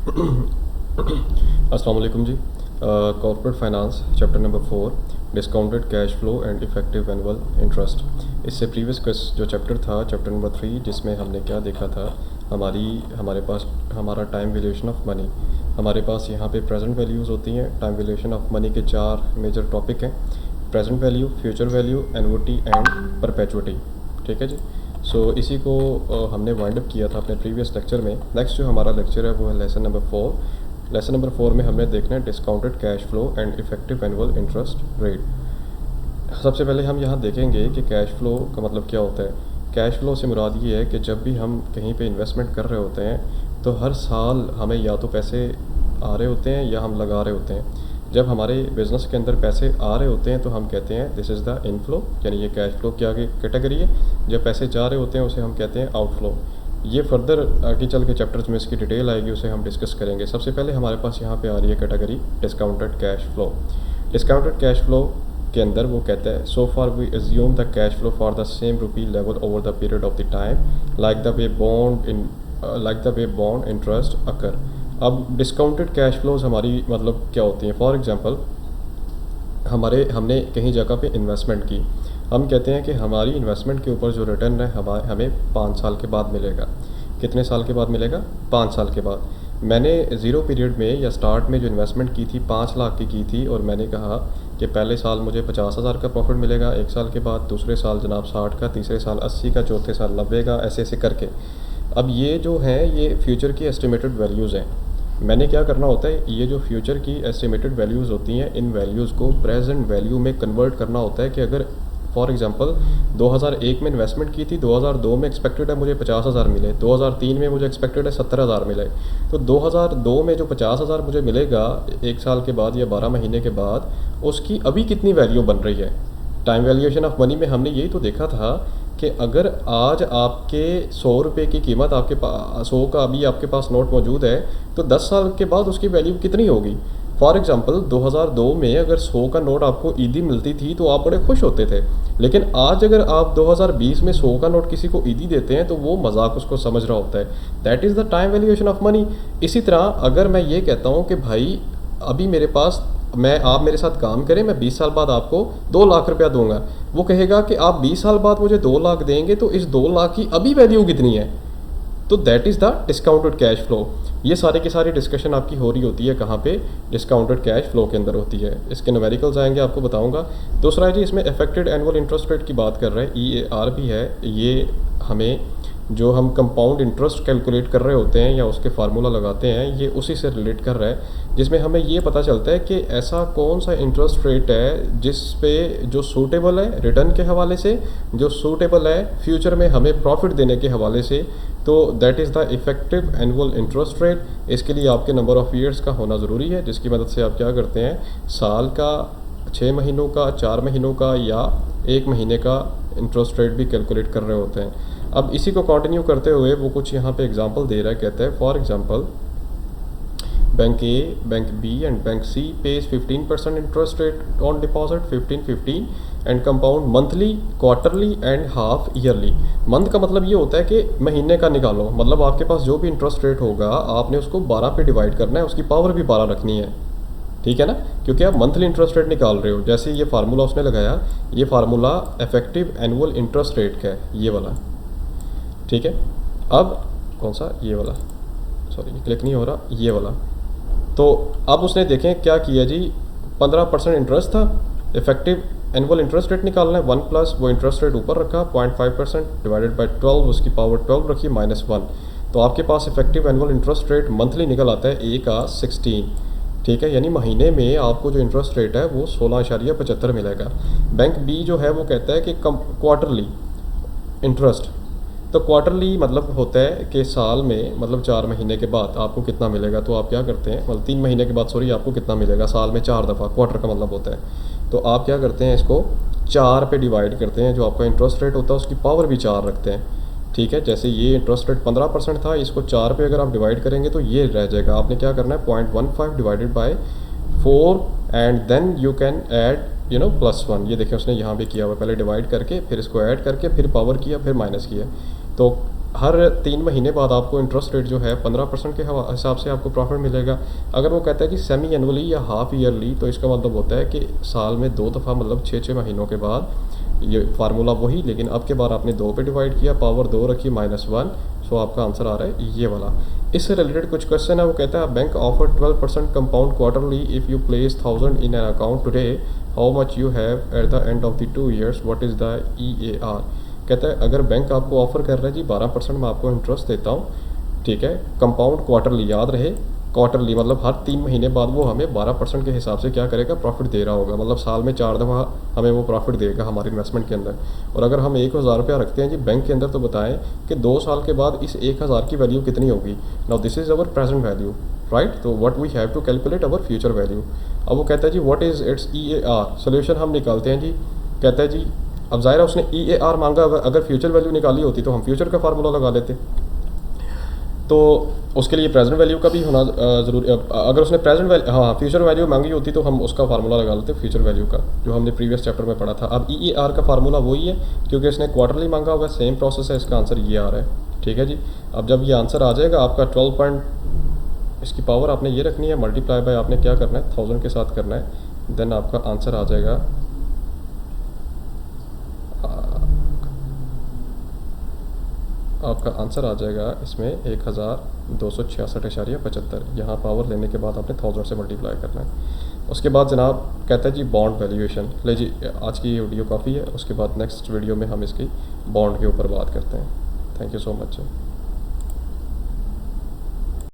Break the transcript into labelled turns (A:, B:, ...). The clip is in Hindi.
A: अस्सलाम वालेकुम जी। Corporate finance chapter number 4, discounted cash flow and effective annual interest. इससे प्रीवियस जो चैप्टर था, चैप्टर नंबर 3, जिसमें हमने क्या देखा था, हमारे पास हमारा टाइम वैल्यूएशन ऑफ मनी। हमारे पास यहाँ पे प्रेजेंट वैल्यूज़ होती हैं। टाइम वैल्यूएशन ऑफ मनी के 4 मेजर टॉपिक हैं: present value, future value, annuity and perpetuity. ठीक है जी। इसी को हमने वाइंड अप किया था अपने प्रीवियस लेक्चर में। नेक्स्ट जो हमारा लेक्चर है वो है लेसन नंबर 4। लेसन नंबर 4 में हमने देखना है discounted cash flow and effective annual interest rate. सबसे पहले हम यहाँ देखेंगे कि कैश फ्लो का मतलब क्या होता है। कैश फ्लो से मुराद ये है कि जब भी हम कहीं पे इन्वेस्टमेंट कर रहे होते हैं तो हर साल हमें या तो पैसे आ रहे होते हैं या हम लगा रहे होते हैं। जब हमारे बिज़नेस के अंदर पैसे आ रहे होते हैं तो हम कहते हैं दिस इज़ द इनफ्लो, यानी ये कैश फ्लो की आगे कैटेगरी है। जब पैसे जा रहे होते हैं उसे हम कहते हैं आउटफ्लो। ये फर्दर आगे चल के चैप्टर्स में इसकी डिटेल आएगी, उसे हम डिस्कस करेंगे। सबसे पहले हमारे पास यहाँ पे आ रही है category discounted cash flow. Discounted cash flow के अंदर वो कहता है so far we assume the cash flow for the same rupee level over the period of the time like the way bond interest occur. अब डिस्काउंटेड कैश फ्लोज हमारी मतलब क्या होती हैं। फॉर एग्जांपल हमने कहीं जगह पे इन्वेस्टमेंट की। हम कहते हैं कि हमारी इन्वेस्टमेंट के ऊपर जो रिटर्न है हमें 5 साल के बाद मिलेगा। कितने साल के बाद मिलेगा? 5 साल के बाद। मैंने ज़ीरो पीरियड में या स्टार्ट में जो इन्वेस्टमेंट की थी 5 लाख की थी, और मैंने कहा कि पहले साल मुझे 50,000 का प्रॉफिट मिलेगा, 1 साल के बाद, दूसरे साल जनाब 60 का, तीसरे साल 80 का, चौथे साल 90 का, ऐसे ऐसे करके। अब ये जो है ये फ्यूचर की एस्टिमेटेड वैल्यूज़ हैं। मैंने क्या करना होता है, ये जो फ्यूचर की एस्टिमेटेड वैल्यूज़ होती हैं इन वैल्यूज़ को प्रेजेंट वैल्यू में कन्वर्ट करना होता है। कि अगर फॉर एग्जांपल 2001 में इन्वेस्टमेंट की थी, 2002 में एक्सपेक्टेड है मुझे 50,000 मिले, 2003 में मुझे एक्सपेक्टेड है 70,000 मिले, तो 2002 में जो 50,000 मुझे मिलेगा 1 साल के बाद या 12 महीने के बाद, उसकी अभी कितनी वैल्यू बन रही है। टाइम वैल्यूएशन ऑफ मनी में हमने यही तो देखा था कि अगर आज आपके 100 रुपये की कीमत आपके पास 100 का अभी आपके पास नोट मौजूद है, तो 10 साल के बाद उसकी वैल्यू कितनी होगी। फॉर एग्जांपल 2002 में अगर 100 का नोट आपको ईदी मिलती थी तो आप बड़े खुश होते थे, लेकिन आज अगर आप 2020 में 100 का नोट किसी को ईदी देते हैं तो वो मजाक उसको समझ रहा होता है। That is the time valuation of money. इसी तरह अगर मैं ये कहता हूँ कि भाई अभी मेरे पास आप मेरे साथ काम करें, मैं 20 साल बाद आपको 2 लाख रुपया दूंगा, वो कहेगा कि आप 20 साल बाद मुझे 2 लाख देंगे, तो इस 2 लाख की अभी वैल्यू कितनी है। तो that is the discounted cash flow. ये सारी की सारी डिस्कशन आपकी हो रही होती है कहाँ पे? डिस्काउंटेड कैश फ्लो के अंदर होती है। इसके न्यूमेरिकल्स आएंगे, आपको बताऊंगा। दूसरा है जी, इसमें इफेक्टेड एनुअल इंटरेस्ट रेट की बात कर रहे हैं, EAR भी है। ये हमें जो हम कंपाउंड इंटरेस्ट कैलकुलेट कर रहे होते हैं या उसके फार्मूला लगाते हैं, ये उसी से रिलेट कर रहा है, जिसमें हमें ये पता चलता है कि ऐसा कौन सा इंटरेस्ट रेट है जिस पे जो सूटेबल है रिटर्न के हवाले से, जो सूटेबल है फ्यूचर में हमें प्रॉफिट देने के हवाले से। तो that is the effective annual interest rate. इसके लिए आपके नंबर ऑफ़ ईयर्स का होना ज़रूरी है, जिसकी मदद से आप क्या करते हैं, साल का, 6 महीनों का, 4 महीनों का या 1 महीने का इंटरेस्ट रेट भी कैलकुलेट कर रहे होते हैं। अब इसी को कंटिन्यू करते हुए वो कुछ यहाँ पे एग्जांपल दे रहा है। कहता है for example bank A, bank B and bank C pays 15% interest rate on deposit, 15 and compound monthly, quarterly and half yearly. Month का मतलब ये होता है कि महीने का निकालो, मतलब आपके पास जो भी इंटरेस्ट रेट होगा आपने उसको 12 पे डिवाइड करना है, उसकी पावर भी 12 रखनी है। ठीक है ना, क्योंकि आप मंथली इंटरेस्ट रेट निकाल रहे हो। जैसे ये फार्मूला उसने लगाया, ये formula effective annual interest rate का है, ये वाला। ठीक है, अब कौन सा? ये वाला, सॉरी ये क्लिक नहीं हो रहा, ये वाला। तो अब उसने देखें क्या किया जी, 15% इंटरेस्ट था, इफेक्टिव एनुअल इंटरेस्ट रेट निकालना है, 1 प्लस वो इंटरेस्ट रेट ऊपर रखा 0.5% डिवाइडेड बाई 12, उसकी पावर 12 रखी, -1। तो आपके पास effective annual interest rate monthly निकल आता है ए का 16। ठीक है, यानी महीने में आपको जो इंटरेस्ट रेट है वो 16.75 मिलेगा। बैंक बी जो है वो कहता है कि क्वार्टरली इंटरेस्ट, तो क्वार्टरली मतलब होता है कि साल में, मतलब 4 महीने के बाद आपको कितना मिलेगा। तो आप क्या करते हैं, मतलब 3 महीने के बाद सॉरी, आपको कितना मिलेगा साल में 4 दफ़ा, क्वार्टर का मतलब होता है। तो आप क्या करते हैं, इसको 4 पे डिवाइड करते हैं, जो आपका इंटरेस्ट रेट होता है उसकी पावर भी 4 रखते हैं। ठीक है, जैसे ये इंटरेस्ट रेट 15% था, इसको 4 पे अगर आप डिवाइड करेंगे तो ये रह जाएगा। आपने क्या करना है, 0.15 divided by 4 and then you can add +1। ये देखिए उसने यहाँ पे किया हुआ, पहले डिवाइड करके फिर इसको ऐड करके फिर पावर किया फिर माइनस किया। तो हर 3 महीने बाद आपको इंटरेस्ट रेट जो है 15% के हिसाब से आपको प्रॉफिट मिलेगा। अगर वो कहता है कि सेमी एनुअली या हाफ ईयरली, तो इसका मतलब होता है कि साल में 2 दफ़ा, मतलब 6 महीनों के बाद। ये फार्मूला वही, लेकिन अब के बाद आपने 2 पे डिवाइड किया, पावर 2 रखी -1, सो आपका आंसर आ रहा है ये वाला। इससे रिलेटेड कुछ क्वेश्चन है, वो कहता है bank offer 12% compound quarterly if you place 1000 in an account today, how much you have at the end of the 2 years, what is the EAR। कहता है अगर बैंक आपको ऑफर कर रहा है जी 12% मैं आपको इंटरेस्ट देता हूँ, ठीक है, कंपाउंड क्वार्टरली, याद रहे क्वार्टरली मतलब हर 3 महीने बाद वो हमें 12% के हिसाब से क्या करेगा, प्रॉफिट दे रहा होगा, मतलब साल में 4 दफ़ा हमें वो प्रॉफिट देगा हमारी इन्वेस्टमेंट के अंदर। और अगर हम 1000 रुपया रखते हैं जी बैंक के अंदर, तो बताएं कि 2 साल के बाद इस 1000 की वैल्यू कितनी होगी। Now this is our present value, right. तो what we have to calculate our future value. अब वो कहता है जी what is its EAR। Solution हम निकालते हैं जी। कहता है जी अब ज़ाहिर है उसने EAR मांगा, अगर फ्यूचर वैल्यू निकाली होती तो हम फ्यूचर का फार्मूला लगा लेते। तो उसके लिए प्रेजेंट वैल्यू का भी होना ज़रूरी। अगर उसने प्रेजेंट वैल्यू, हाँ, फ्यूचर वैल्यू मांगी होती तो हम उसका फार्मूला लगा लेते फ्यूचर वैल्यू का, जो हमने प्रीवियस चैप्टर में पढ़ा था। अब EAR का फार्मूला वही है, क्योंकि इसने क्वार्टरली मांगा होगा, सेम प्रोसेस है, इसका आंसर ये आ रहा है। ठीक है जी। अब जब ये आंसर आ जाएगा आपका 12 पॉइंट, इसकी पावर आपने ये रखनी है, मल्टीप्लाई बाय आपने क्या करना है, 1000 के साथ करना है, देन आपका आंसर आ जाएगा आपका आंसर आ जाएगा इसमें 1266.75। यहाँ पावर लेने के बाद आपने 1000 से मल्टीप्लाई करना है। उसके बाद जनाब कहता है जी बॉन्ड वैल्यूएशन। ले जी, आज की ये वीडियो काफ़ी है, उसके बाद नेक्स्ट वीडियो में हम इसकी बॉन्ड के ऊपर बात करते हैं। Thank you so much.